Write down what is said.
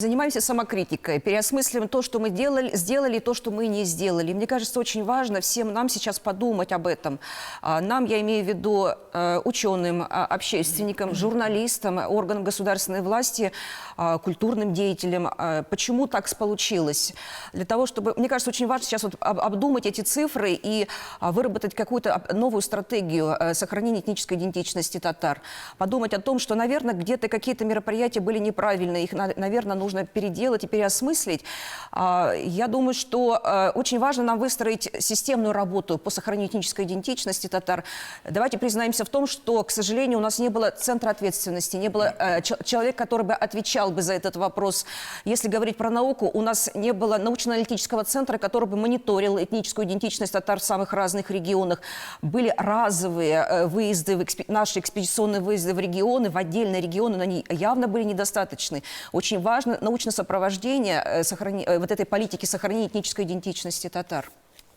Занимаемся самокритикой, переосмысливаем то, что мы сделали, то, что мы не сделали. Мне кажется, очень важно всем нам сейчас подумать об этом. Нам, я имею в виду ученым, общественникам, журналистам, органам государственной власти, культурным деятелям. Почему так получилось? Для того, чтобы, мне кажется, очень важно сейчас обдумать эти цифры и выработать какую-то новую стратегию сохранения этнической идентичности татар. Подумать о том, что, наверное, где-то какие-то мероприятия были неправильные, их, наверное, нужно переделать и переосмыслить. Я думаю, что очень важно нам выстроить системную работу по сохранению этнической идентичности татар. Давайте признаемся в том, что, к сожалению, у нас не было центра ответственности, не было человека, который бы отвечал бы за этот вопрос. Если говорить про науку, у нас не было научно-аналитического центра, который бы мониторил этническую идентичность татар в самых разных регионах. Были разовые выезды, наши экспедиционные выезды в регионы, в отдельные регионы, но они явно были недостаточны. Очень важно научное сопровождение вот этой политики сохранения этнической идентичности татар.